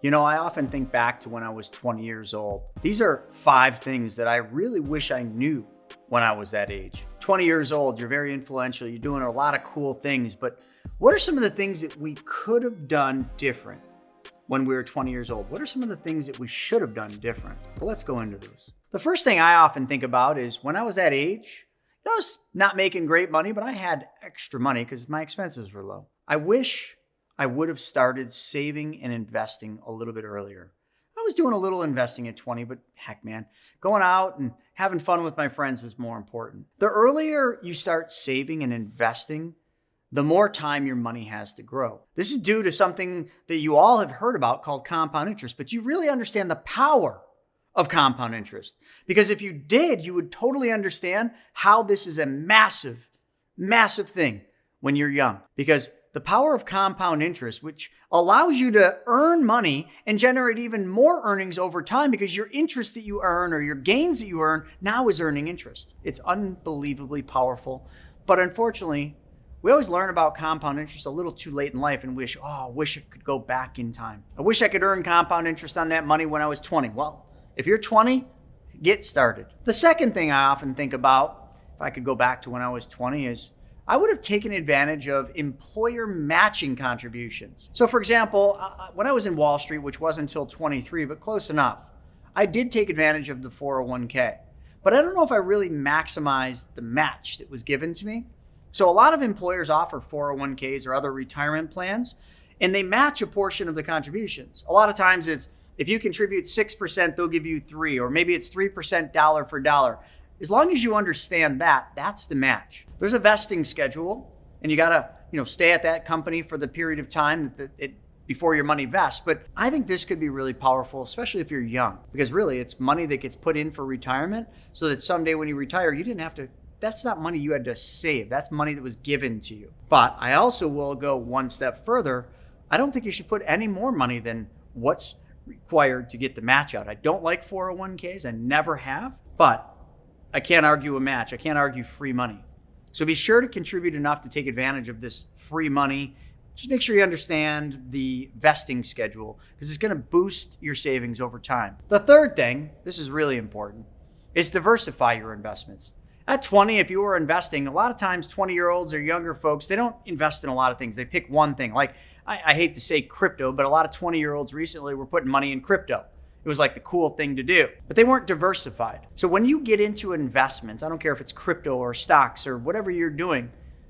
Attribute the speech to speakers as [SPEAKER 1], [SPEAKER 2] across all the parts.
[SPEAKER 1] I often think back to when I was 20 years old. These are 5 things that I really wish I knew when I was that age. 20 years old, you're very influential, you're doing a lot of cool things, but what are some of the things that we could have done different when we were 20 years old? What are some of the things that we should have done different? Well, let's go into those. The first thing I often think about is when I was that age, I was not making great money, but I had extra money because my expenses were low. I wish I would have started saving and investing a little bit earlier. I was doing a little investing at 20, but heck, man, going out and having fun with my friends was more important. The earlier you start saving and investing, the more time your money has to grow. This is due to something that you all have heard about called compound interest, but you really understand the power of compound interest. Because if you did, you would totally understand how this is a massive, massive thing when you're young. Because the power of compound interest, which allows you to earn money and generate even more earnings over time because your interest that you earn or your gains that you earn now is earning interest. It's unbelievably powerful. But unfortunately, we always learn about compound interest a little too late in life and wish it could go back in time. I wish I could earn compound interest on that money when I was 20. Well, if you're 20, get started. The second thing I often think about, if I could go back to when I was 20, is I would have taken advantage of employer matching contributions. So for example, when I was in Wall Street, which wasn't until 23, but close enough, I did take advantage of the 401k. But I don't know if I really maximized the match that was given to me. So a lot of employers offer 401ks or other retirement plans, and they match a portion of the contributions. A lot of times it's, if you contribute 6%, they'll give you 3, or maybe it's 3% dollar for dollar. As long as you understand that, that's the match. There's a vesting schedule, and you gotta, stay at that company for the period of time before your money vests. But I think this could be really powerful, especially if you're young, because really it's money that gets put in for retirement so that someday when you retire, you didn't have to, that's not money you had to save. That's money that was given to you. But I also will go one step further. I don't think you should put any more money than what's required to get the match out. I don't like 401ks. I never have, but I can't argue a match. I can't argue free money. So be sure to contribute enough to take advantage of this free money. Just make sure you understand the vesting schedule because it's going to boost your savings over time. The third thing, this is really important, is diversify your investments. At 20, if you were investing, a lot of times 20-year-olds or younger folks, they don't invest in a lot of things. They pick one thing. Like, I hate to say crypto, but a lot of 20-year-olds recently were putting money in crypto. It was like the cool thing to do, but they weren't diversified. So when you get into investments, I don't care if it's crypto or stocks or whatever you're doing,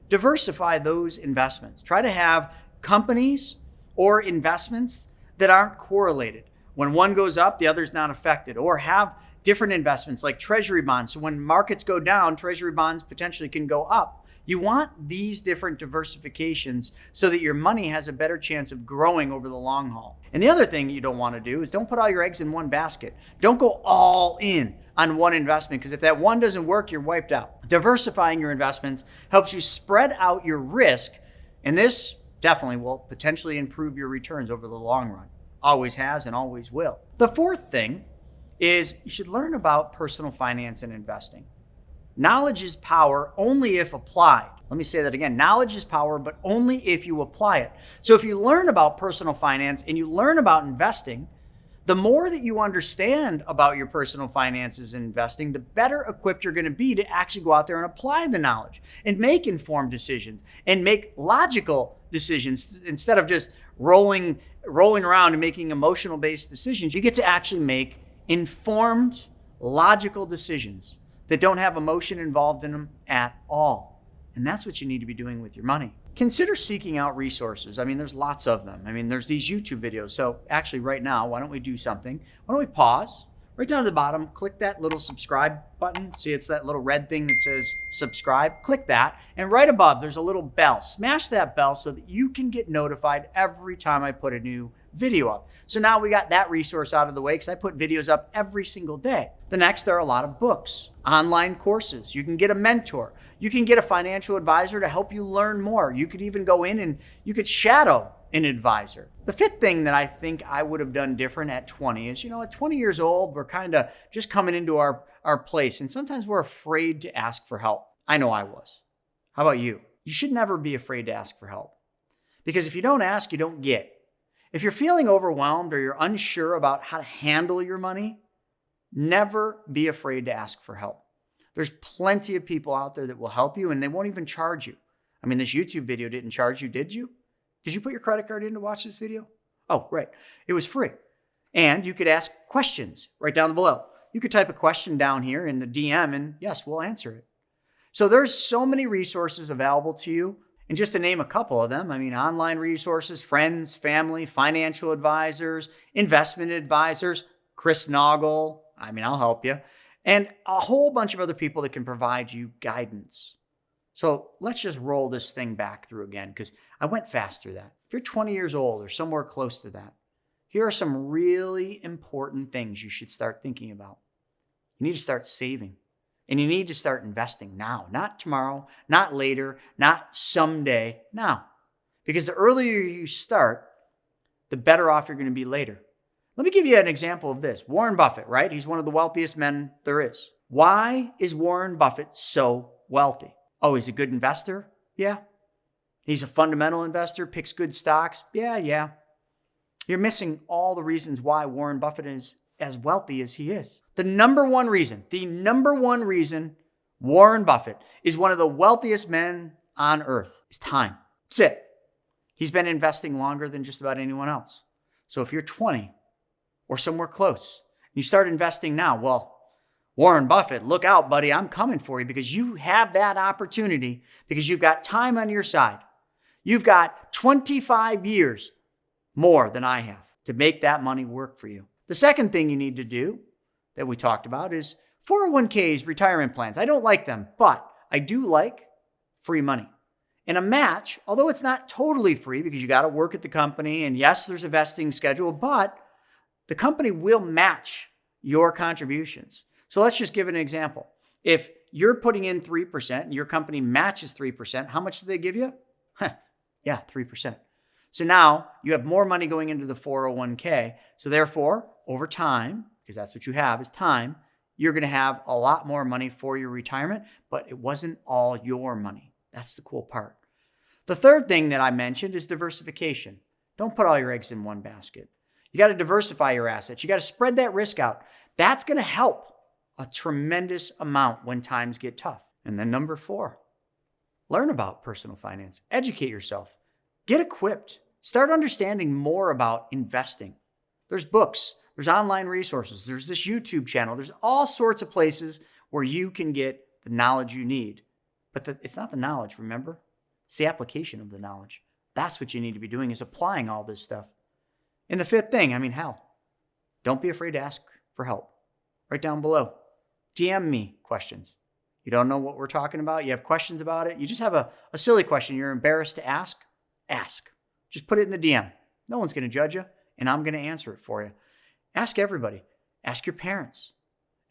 [SPEAKER 1] diversify those investments. Try to have companies or investments that aren't correlated. When one goes up, the other's not affected. Or have different investments like treasury bonds. So when markets go down, treasury bonds potentially can go up. You want these different diversifications so that your money has a better chance of growing over the long haul. And the other thing you don't want to do is don't put all your eggs in one basket. Don't go all in on one investment because if that one doesn't work, you're wiped out. Diversifying your investments helps you spread out your risk, and this definitely will potentially improve your returns over the long run. Always has and always will. The fourth thing is you should learn about personal finance and investing. Knowledge is power only if applied. Let me say that again. Knowledge is power, but only if you apply it. So if you learn about personal finance and you learn about investing, the more that you understand about your personal finances and investing, the better equipped you're going to be to actually go out there and apply the knowledge and make informed decisions and make logical decisions instead of just rolling around and making emotional-based decisions. You get to actually make informed, logical decisions that don't have emotion involved in them at all. And that's what you need to be doing with your money. Consider seeking out resources. I mean, there's lots of them. I mean, there's these YouTube videos. So actually right now, why don't we do something? Why don't we pause? Right down to the bottom, click that little subscribe button. See, it's that little red thing that says subscribe. Click that. And right above, there's a little bell. Smash that bell so that you can get notified every time I put a new video up. So now we got that resource out of the way because I put videos up every single day. The next, there are a lot of books, online courses. You can get a mentor. You can get a financial advisor to help you learn more. You could even go in and you could shadow an advisor. The fifth thing that I think I would have done different at 20 is, at 20 years old, we're kind of just coming into our place. And sometimes we're afraid to ask for help. I know I was. How about you? You should never be afraid to ask for help. Because if you don't ask, you don't get. If you're feeling overwhelmed or you're unsure about how to handle your money, never be afraid to ask for help. There's plenty of people out there that will help you and they won't even charge you. I mean, this YouTube video didn't charge you, did you? Did you put your credit card in to watch this video? Oh, right. It was free. And you could ask questions right down below. You could type a question down here in the DM and yes, we'll answer it. So there's so many resources available to you. And just to name a couple of them, I mean, online resources, friends, family, financial advisors, investment advisors, Chris Naugle, I mean, I'll help you, and a whole bunch of other people that can provide you guidance. So let's just roll this thing back through again, because I went fast through that. If you're 20 years old or somewhere close to that, here are some really important things you should start thinking about. You need to start saving. And you need to start investing now, not tomorrow, not later, not someday, now. Because the earlier you start, the better off you're going to be later. Let me give you an example of this. Warren Buffett, right? He's one of the wealthiest men there is. Why is Warren Buffett so wealthy? Oh, he's a good investor? Yeah. He's a fundamental investor, picks good stocks? Yeah. You're missing all the reasons why Warren Buffett is as wealthy as he is. The number one reason Warren Buffett is one of the wealthiest men on earth is time. That's it. He's been investing longer than just about anyone else. So if you're 20 or somewhere close, and you start investing now, well, Warren Buffett, look out, buddy. I'm coming for you because you have that opportunity because you've got time on your side. You've got 25 years more than I have to make that money work for you. The second thing you need to do that we talked about is 401ks, retirement plans. I don't like them, but I do like free money. And a match, although it's not totally free because you got to work at the company, and yes, there's a vesting schedule, but the company will match your contributions. So let's just give an example. If you're putting in 3% and your company matches 3%, how much do they give you? 3%. So now you have more money going into the 401k. So therefore, over time, because that's what you have is time, you're going to have a lot more money for your retirement, but it wasn't all your money. That's the cool part. The third thing that I mentioned is diversification. Don't put all your eggs in one basket. You got to diversify your assets. You got to spread that risk out. That's going to help a tremendous amount when times get tough. And then number 4, learn about personal finance. Educate yourself. Get equipped. Start understanding more about investing. There's books. There's online resources. There's this YouTube channel. There's all sorts of places where you can get the knowledge you need. But it's not the knowledge, remember? It's the application of the knowledge. That's what you need to be doing is applying all this stuff. And the fifth thing, don't be afraid to ask for help. Right down below. DM me questions. You don't know what we're talking about? You have questions about it? You just have a silly question you're embarrassed to ask? Ask. Just put it in the DM. No one's going to judge you, and I'm going to answer it for you. Ask everybody. Ask your parents.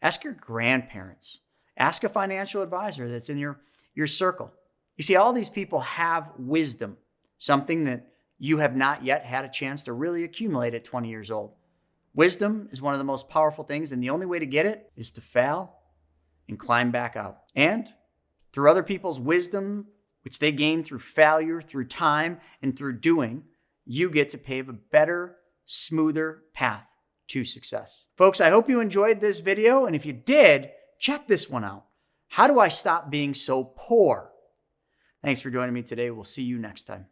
[SPEAKER 1] Ask your grandparents. Ask a financial advisor that's in your circle. You see, all these people have wisdom, something that you have not yet had a chance to really accumulate at 20 years old. Wisdom is one of the most powerful things, and the only way to get it is to fail and climb back out. And through other people's wisdom, which they gain through failure, through time, and through doing, you get to pave a better, smoother path to success. Folks, I hope you enjoyed this video, and if you did, check this one out. How do I stop being so poor? Thanks for joining me today. We'll see you next time.